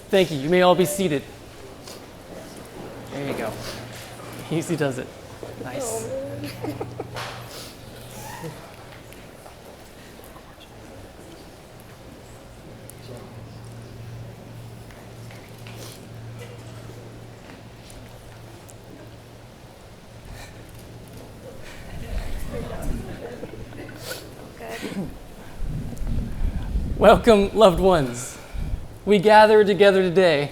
Thank you. You may all be seated. There you go. Easy does it. Nice. Welcome, loved ones. We gather together today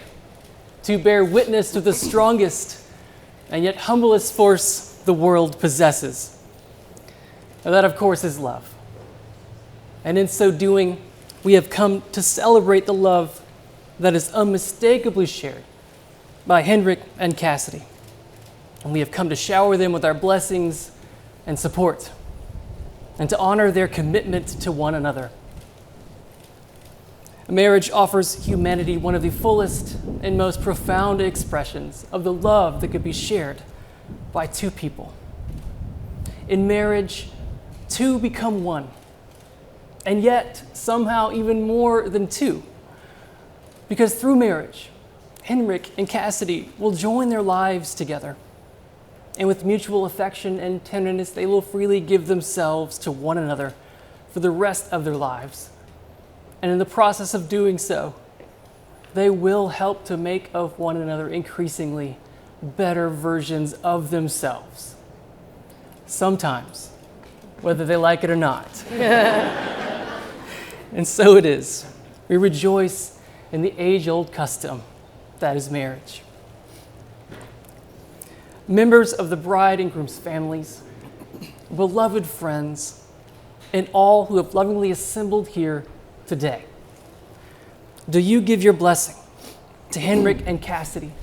to bear witness to the strongest and yet humblest force the world possesses. And that, of course, is love. And in so doing, we have come to celebrate the love that is unmistakably shared by Hendrik and Cassidy. And we have come to shower them with our blessings and support, and to honor their commitment to one another. Marriage offers humanity one of the fullest and most profound expressions of the love that could be shared by two people. In marriage, two become one, and yet somehow even more than two. Because through marriage, Hendrik and Cassidy will join their lives together, and with mutual affection and tenderness, they will freely give themselves to one another for the rest of their lives. And in the process of doing so, they will help to make of one another increasingly better versions of themselves. Sometimes, whether they like it or not. And so it is. We rejoice in the age-old custom that is marriage. Members of the bride and groom's families, beloved friends, and all who have lovingly assembled here today, do you give your blessing to Hendrik and Cassidy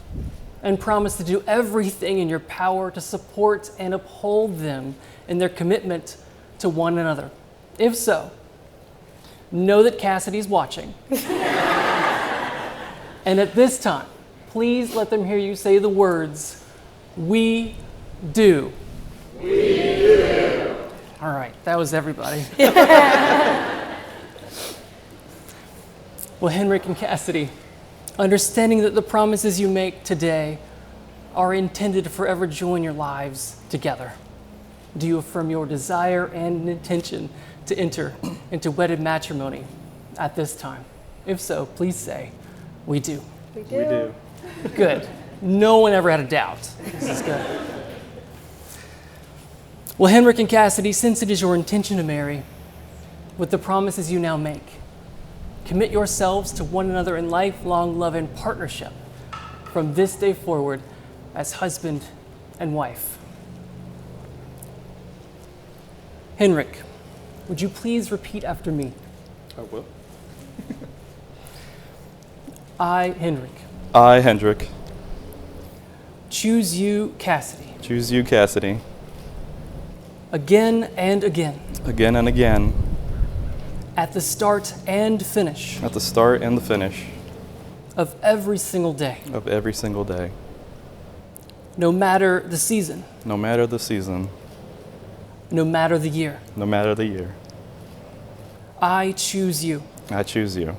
and promise to do everything in your power to support and uphold them in their commitment to one another? If so, know that Cassidy's watching. And at this time, please let them hear you say the words, "We do." We do. All right, that was everybody. Well, Hendrik and Cassidy, understanding that the promises you make today are intended to forever join your lives together, do you affirm your desire and intention to enter into wedded matrimony at this time? If so, please say, "We do." We do. We do. Good. No one ever had a doubt. This is good. Well, Hendrik and Cassidy, since it is your intention to marry, with the promises you now make, commit yourselves to one another in lifelong love and partnership from this day forward as husband and wife. Hendrik, would you please repeat after me? I will. I, Hendrik. I, Hendrik. Choose you, Cassidy. Choose you, Cassidy. Again and again. Again and again. At the start and finish. At the start and the finish. Of every single day. Of every single day. No matter the season. No matter the season. No matter the year. No matter the year. I choose you. I choose you.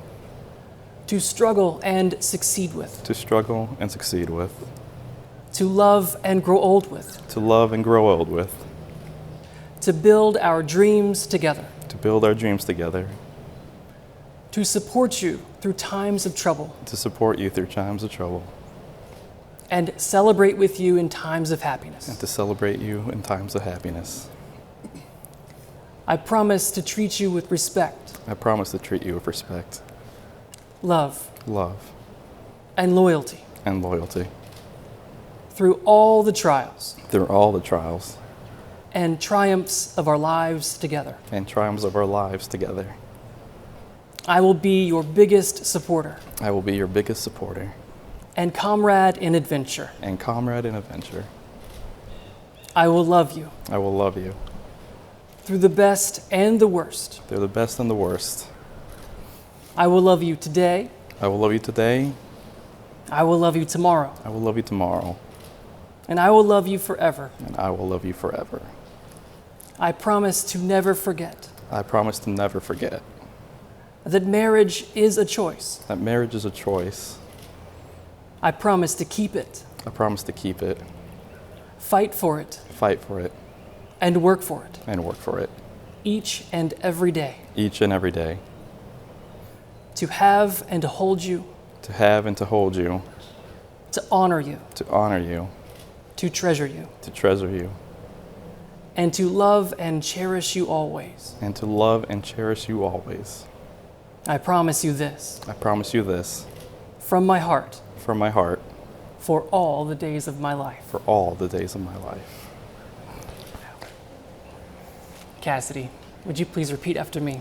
To struggle and succeed with. To struggle and succeed with. To love and grow old with. To love and grow old with. To build our dreams together. To build our dreams together. To support you through times of trouble. To support you through times of trouble. And celebrate with you in times of happiness. And to celebrate you in times of happiness. I promise to treat you with respect. I promise to treat you with respect. Love. Love. And loyalty. And loyalty. Through all the trials. Through all the trials. And triumphs of our lives together. And triumphs of our lives together. I will be your biggest supporter. I will be your biggest supporter. And comrade in adventure. And comrade in adventure. I will love you. I will love you. Through the best and the worst. Through the best and the worst. I will love you today. I will love you today. I will love you tomorrow. I will love you tomorrow. And I will love you forever. And I will love you forever. I promise to never forget. I promise to never forget. That marriage is a choice. That marriage is a choice. I promise to keep it, I promise to keep it, fight for it, fight for it, and work for it and work for it each and every day. each and every day. To have and to hold you, To have and to hold you, to honor you, to honor you, to treasure you, to treasure you, and to love and cherish you always. and to love and cherish you always. I promise you this, I promise you this from my heart, from my heart for all the days of my life. for all the days of my life. Cassidy, would you please repeat after me?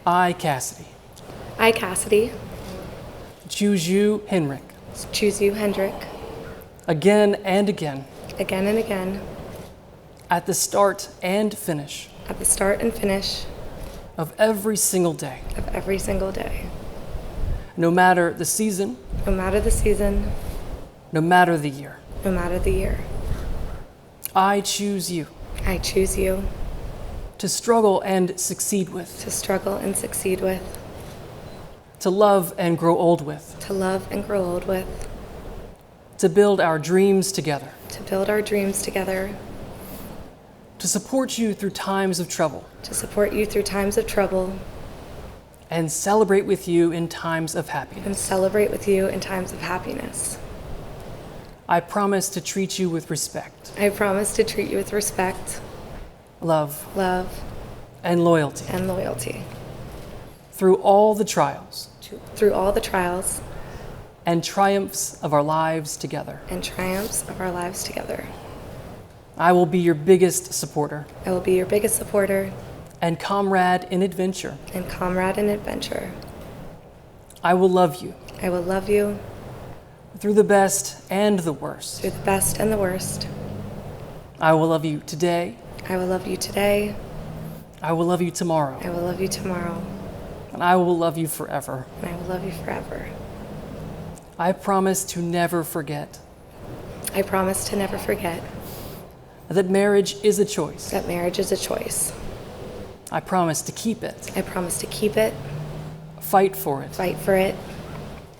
I, Cassidy, I, Cassidy, choose you, Hendrik, choose you, Hendrik, again and again, again and again, at the start and finish at the start and finish of every single day, of every single day. no matter the season, No matter the season, no matter the year. no matter the year. I choose you I choose you to struggle and succeed with, to struggle and succeed with, to love and grow old with, to love and grow old with, to build our dreams together, to build our dreams together, to support you through times of trouble, to support you through times of trouble, and celebrate with you in times of happiness. and celebrate with you in times of happiness. I promise to treat you with respect, I promise to treat you with respect, love, love, and loyalty and loyalty through all the trials through all the trials and triumphs of our lives together. and triumphs of our lives together. I will be your biggest supporter I will be your biggest supporter and comrade in adventure. and comrade in adventure. I will love you I will love you through the best and the worst. through the best and the worst. I will love you today. I will love you today. I will love you tomorrow. I will love you tomorrow. And I will love you forever. And I will love you forever. I promise to never forget I promise to never forget that marriage is a choice. that marriage is a choice. I promise to keep it, I promise to keep it, fight for it, fight for it,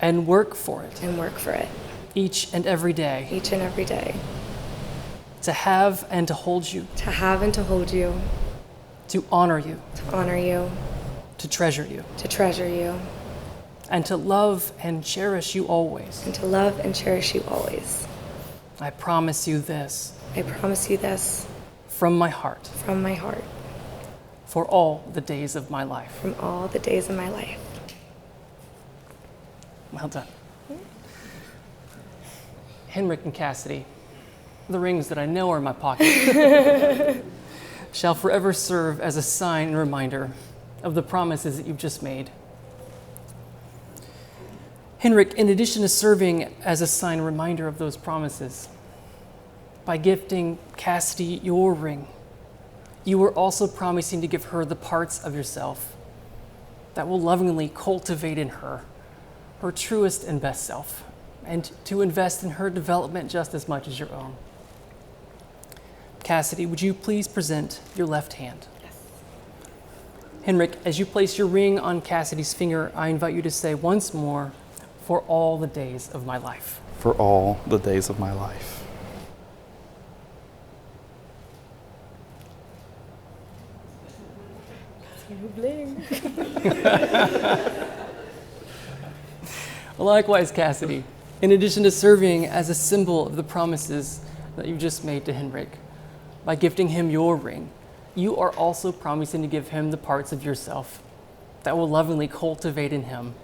and work for it and work for it each and every day. each and every day. To have and to hold you, To have and to hold you, to honor you, to honor you, to treasure you, to treasure you, and to love and cherish you always. and to love and cherish you always. I promise you this I promise you this from my heart from my heart, for all the days of my life. from all the days of my life. Well done. Hendrik and Cassidy, the rings that I know are in my pocket, shall forever serve as a sign and reminder of the promises that you've just made. Hendrik, in addition to serving as a sign and reminder of those promises, by gifting Cassidy your ring, you are also promising to give her the parts of yourself that will lovingly cultivate in her her truest and best self, and to invest in her development just as much as your own. Cassidy, would you please present your left hand? Yes. Hendrik, as you place your ring on Cassidy's finger, I invite you to say once more, for all the days of my life. For all the days of my life. Likewise, Cassidy, in addition to serving as a symbol of the promises that you just made to Hendrik, by gifting him your ring, you are also promising to give him the parts of yourself that will lovingly cultivate in him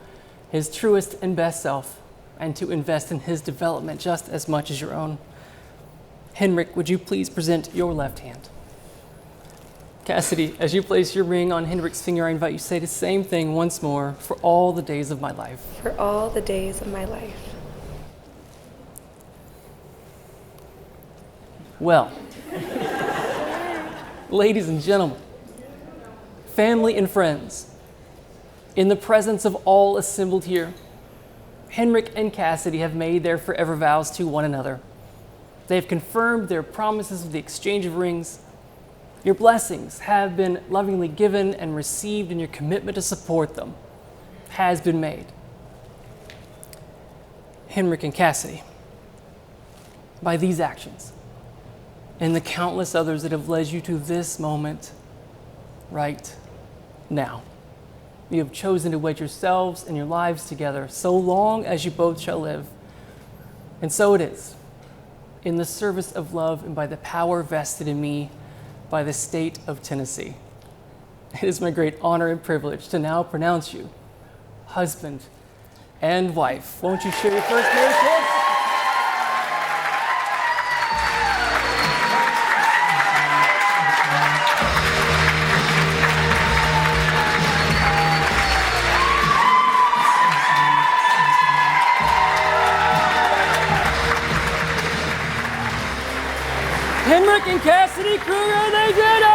his truest and best self, and to invest in his development just as much as your own. Hendrik, would you please present your left hand? Cassidy, as you place your ring on Hendrik's finger, I invite you to say the same thing once more, for all the days of my life. For all the days of my life. Well, ladies and gentlemen, family and friends, in the presence of all assembled here, Hendrik and Cassidy have made their forever vows to one another. They have confirmed their promises of the exchange of rings. Your blessings have been lovingly given and received, and your commitment to support them has been made. Hendrik and Cassidy, by these actions, and the countless others that have led you to this moment right now. You have chosen to wed yourselves and your lives together so long as you both shall live. And so it is, in the service of love and by the power vested in me by the state of Tennessee. It is my great honor and privilege to now pronounce you husband and wife. Won't you share your first marriage vows? Hendrik and Cassidy Kruger, they did it!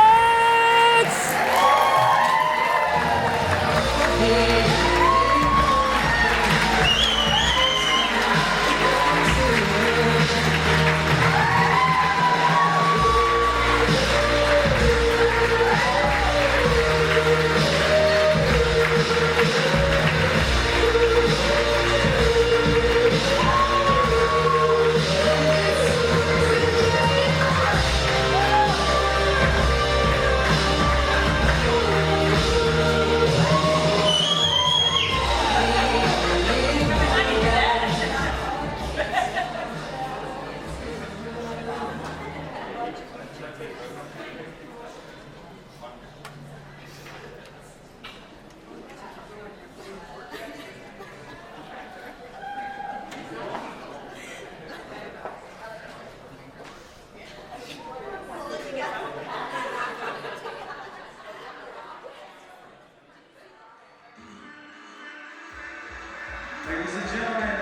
Ladies and gentlemen,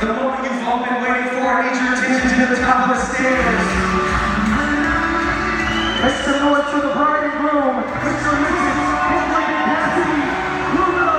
the moment you've all been waiting for, I need your attention to the top of the stairs. Make some noise for the bride and groom, Mr. and Mrs. Hendrik and Cassidy Kruger.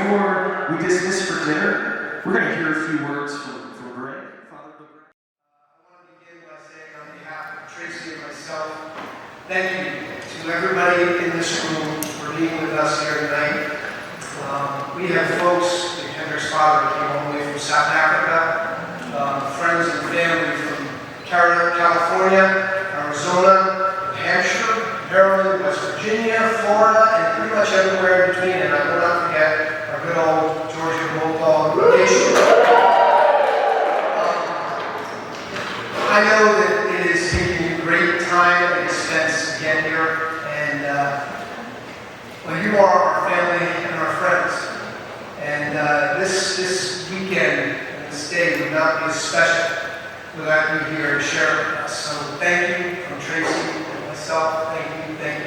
before we dismiss for dinner, we're going to hear a few words from Greg. Father Greg. I want to begin by saying on behalf of Tracy and myself, thank you to everybody in this room for being with us here tonight. We have folks, like Hendrik's father came all the way from South Africa, friends and family from California, Arizona, New Hampshire, Maryland, West Virginia, Florida, and pretty much everywhere in between. And I will not forget our good old Georgia Bulldog Nation. I know that it is taking you great time and expense to get here, and well, you are our family and our friends. And this weekend and this day would not be as special without you here sharing with us. So thank you from Tracy and myself. Thank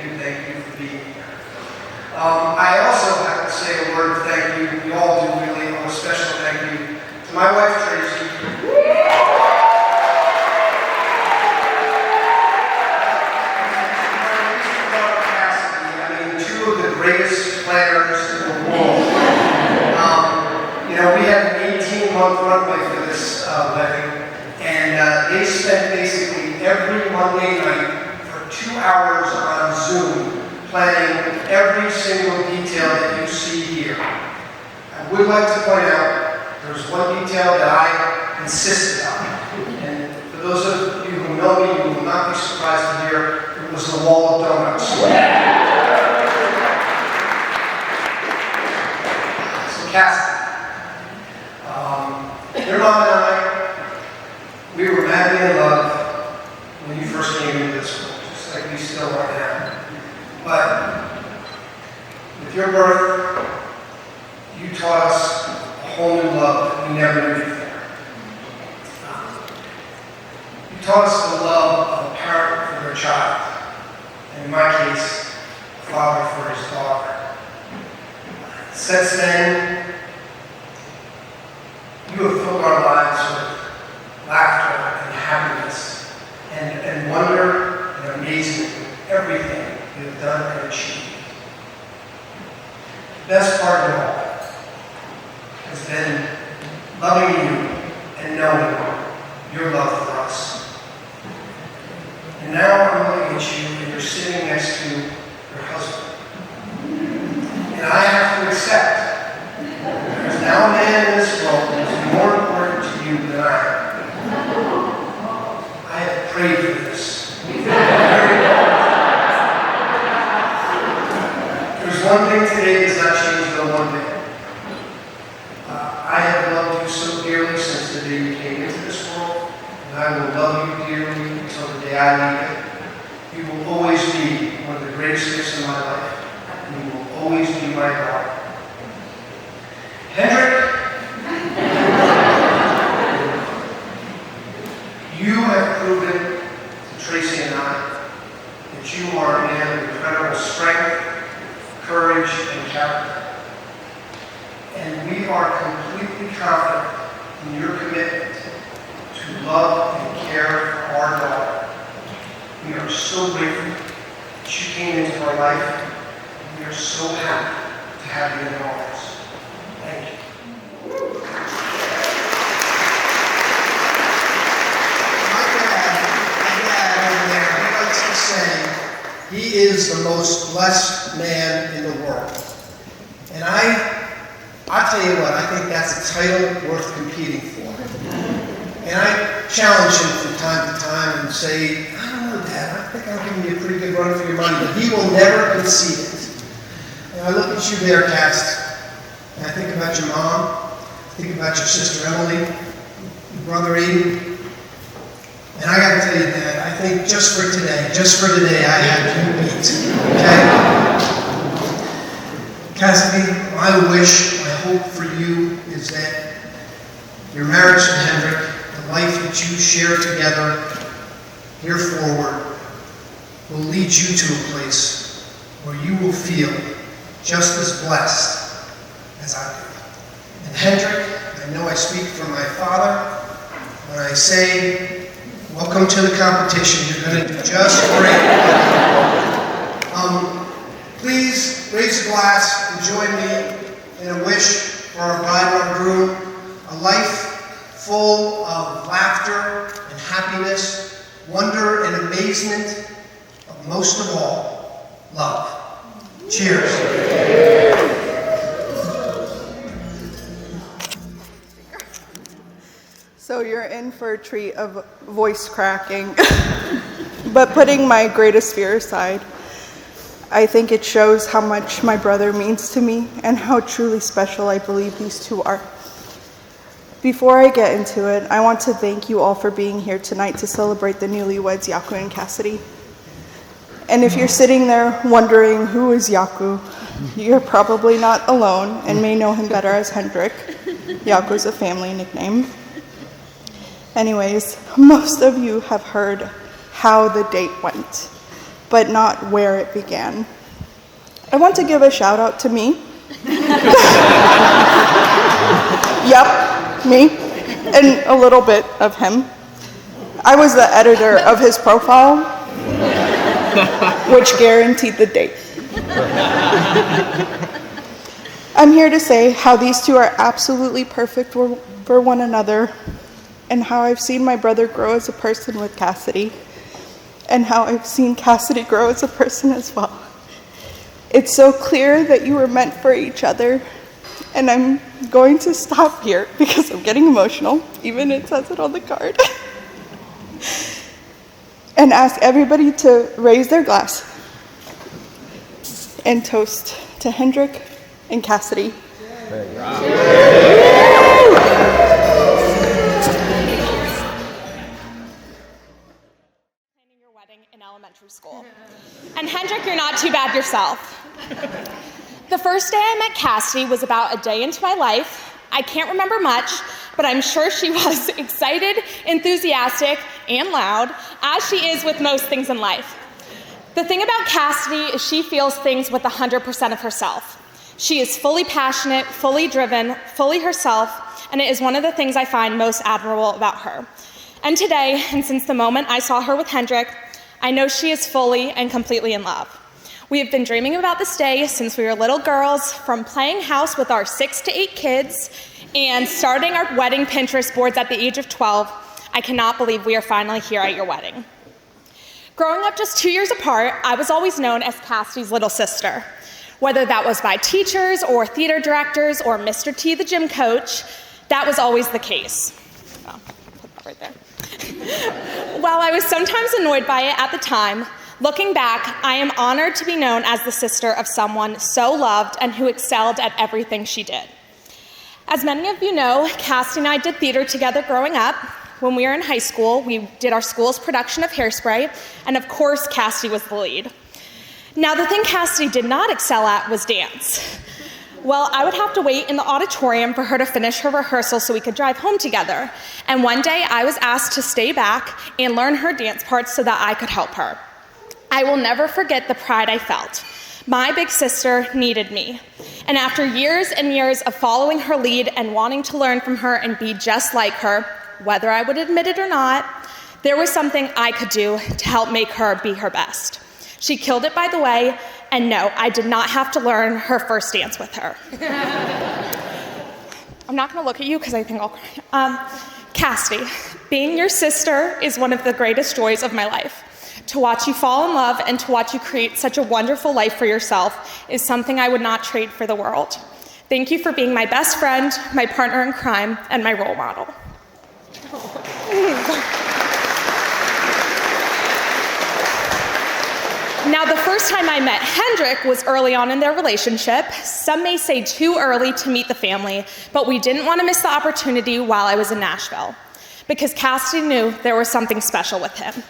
you for being here. I also have to say a word of thank you. We all do really. A special thank you to my wife Tracy. Cassidy. I mean, two of the greatest planners in the world. We had an 18-month runway for this wedding, and they spent basically every Monday night for 2 hours on Zoom planning every single detail that you see here. I would like to point out there's one detail that I insisted on, and for those of you who know me, you will not be surprised to hear it was the wall of donuts. So Cassidy. Your mom and I, we were madly in love when you first came into this world, just like we still are now. But with your birth, you taught us a whole new love that we never knew before. You taught us the love of a parent for their child, and in my case, a father for his daughter. Since then, you have filled our lives with laughter and happiness and wonder and amazement with everything you have done and achieved. The best part of it all has been loving you and knowing your love for us. And now I'm looking at you and you're sitting next to your husband. And I have to accept there's now a man in this world that is more important to you than I am. I have prayed for this. There's one thing today does not change the one thing. I have loved you so dearly since the day you came into this world, and I will love you dearly until the day I leave it. You will always be one of the greatest gifts in my life, and you will always be my daughter. Hendrik, you have proven to Tracy and I that you are a man of incredible strength, courage, and character. And we are completely confident in your commitment to love and care for our daughter. We are so grateful that you came into our life, and we are so happy to have you in our lives. Thank you. My dad over there, he likes to say, he is the most blessed man in the world. And I tell you what, I think that's a title worth competing for. And I challenge him from time to time and say, I don't know, Dad, I think I'm giving you a pretty good run for your money, but he will never concede it. And I look at you there, Cass, and I think about your mom, I think about your sister Emily, your brother Aiden. And I got to tell you, Dad, I think just for today, I had you beat. Okay? Cassidy, my wish, my hope for you is that your marriage to Hendrik, the life that you share together here forward, will lead you to a place where you will feel just as blessed as I do. And Hendrik, I know I speak for my father when I say, welcome to the competition. You're going to do just great. Please raise a glass and join me in a wish So you're in for a treat of voice cracking. But putting my greatest fear aside, I think it shows how much my brother means to me and how truly special I believe these two are. Before I get into it, I want to thank you all for being here tonight to celebrate the newlyweds, Yaku and Cassidy. And if you're sitting there wondering who is Yaku, you're probably not alone and may know him better as Hendrik. Yaku is a family nickname. Anyways, most of you have heard how the date went, but not where it began. I want to give a shout out to me. Yep, me, and a little bit of him. I was the editor of his profile, which guaranteed the date. I'm here to say how these two are absolutely perfect for one another, and how I've seen my brother grow as a person with Cassidy, and how I've seen Cassidy grow as a person as well. It's so clear that you were meant for each other, and I'm going to stop here because I'm getting emotional, even it says it on the card, and ask everybody to raise their glass and toast to Hendrik and Cassidy. In elementary school. And Hendrik, you're not too bad yourself. The first day I met Cassidy was about a day into my life. I can't remember much, but I'm sure she was excited, enthusiastic, and loud, as she is with most things in life. The thing about Cassidy is she feels things with 100% of herself. She is fully passionate, fully driven, fully herself, and it is one of the things I find most admirable about her. And today, and since the moment I saw her with Hendrik, I know she is fully and completely in love. We have been dreaming about this day since we were little girls, from playing house with our 6 to 8 kids and starting our wedding Pinterest boards at the age of 12. I cannot believe we are finally here at your wedding. Growing up just 2 years apart, I was always known as Cassidy's little sister. Whether that was by teachers or theater directors or Mr. T, the gym coach, that was always the case. Oh, put that right there. While I was sometimes annoyed by it at the time, looking back, I am honored to be known as the sister of someone so loved and who excelled at everything she did. As many of you know, Cassidy and I did theater together growing up. When we were in high school, we did our school's production of Hairspray, and of course, Cassidy was the lead. Now, the thing Cassidy did not excel at was dance. Well, I would have to wait in the auditorium for her to finish her rehearsal so we could drive home together. And one day I was asked to stay back and learn her dance parts so that I could help her. I will never forget the pride I felt. My big sister needed me. And after years and years of following her lead and wanting to learn from her and be just like her, whether I would admit it or not, there was something I could do to help make her be her best. She killed it, by the way, and no, I did not have to learn her first dance with her. I'm not gonna look at you because I think I'll cry. Cassidy, being your sister is one of the greatest joys of my life. To watch you fall in love and to watch you create such a wonderful life for yourself is something I would not trade for the world. Thank you for being my best friend, my partner in crime, and my role model. Now, the first time I met Hendrik was early on in their relationship. Some may say too early to meet the family, but we didn't want to miss the opportunity while I was in Nashville, because Cassidy knew there was something special with him.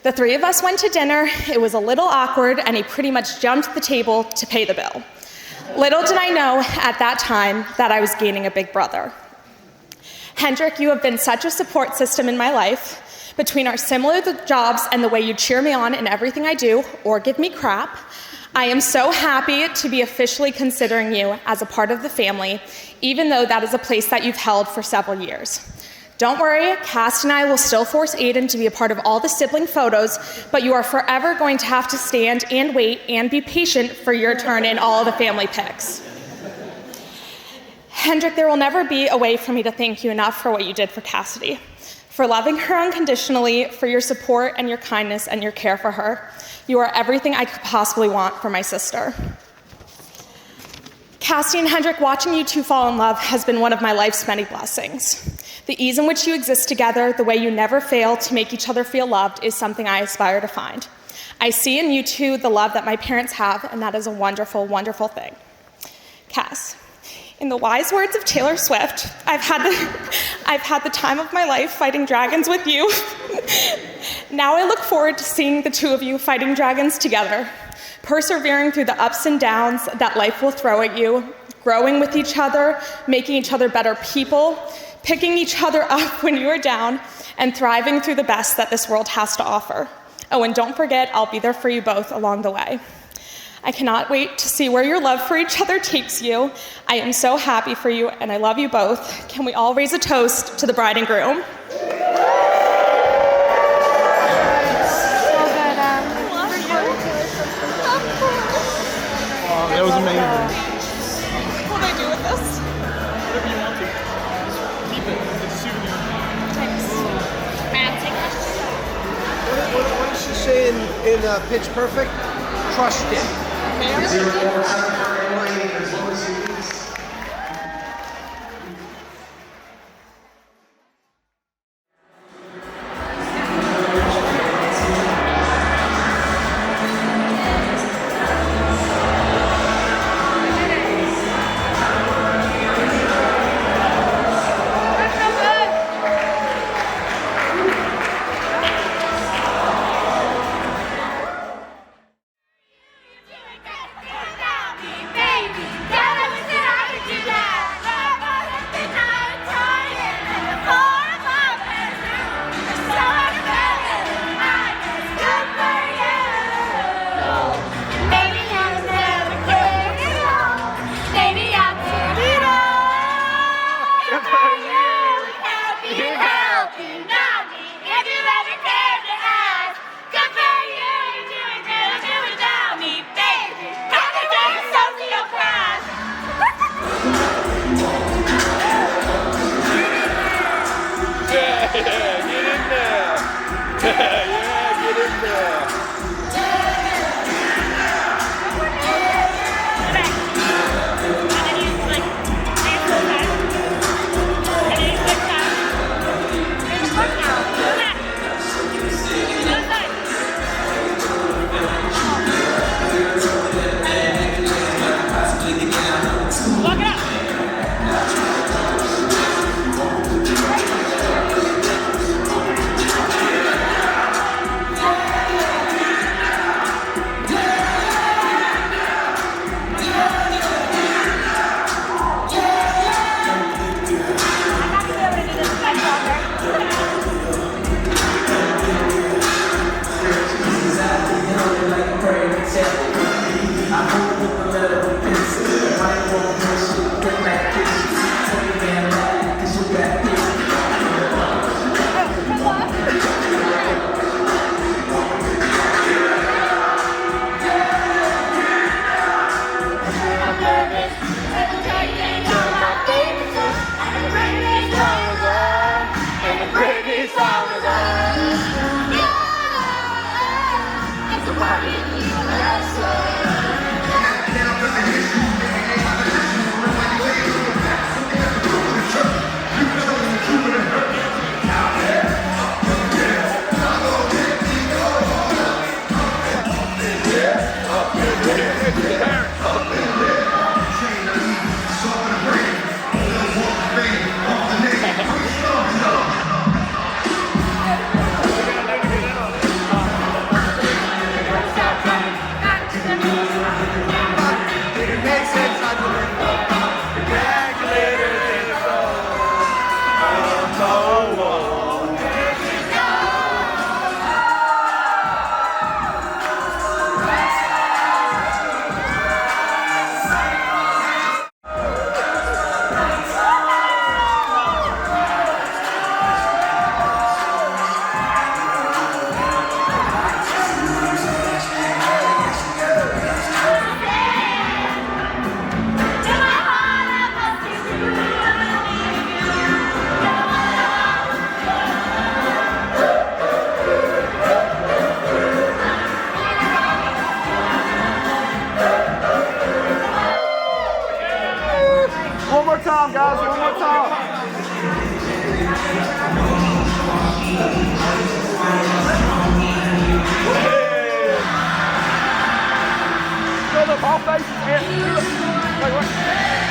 The 3 of us went to dinner. It was a little awkward, and he pretty much jumped the table to pay the bill. Little did I know at that time that I was gaining a big brother. Hendrik, you have been such a support system in my life. Between our similar jobs and the way you cheer me on in everything I do, or give me crap, I am so happy to be officially considering you as a part of the family, even though that is a place that you've held for several years. Don't worry, Cass and I will still force Aiden to be a part of all the sibling photos, but you are forever going to have to stand and wait and be patient for your turn in all the family pics. Hendrik, there will never be a way for me to thank you enough for what you did for Cassidy, for loving her unconditionally, for your support and your kindness and your care for her. You are everything I could possibly want for my sister. Cassidy and Hendrik, watching you two fall in love has been one of my life's many blessings. The ease in which you exist together, the way you never fail to make each other feel loved, is something I aspire to find. I see in you two the love that my parents have, and that is a wonderful, wonderful thing. Cass, in the wise words of Taylor Swift, I've had the time of my life fighting dragons with you. Now I look forward to seeing the two of you fighting dragons together, persevering through the ups and downs that life will throw at you, growing with each other, making each other better people, picking each other up when you are down, and thriving through the best that this world has to offer. Oh, and don't forget, I'll be there for you both along the way. I cannot wait to see where your love for each other takes you. I am so happy for you, and I love you both. Can we all raise a toast to the bride and groom? That was amazing. What do I do with this? Whatever you want to. Keep it. It's a souvenir. Thanks. Ma'am, take that. What does she say in Pitch Perfect? Trust it. One more time, guys. One more time. Go the ball face and do it. Wait, wait.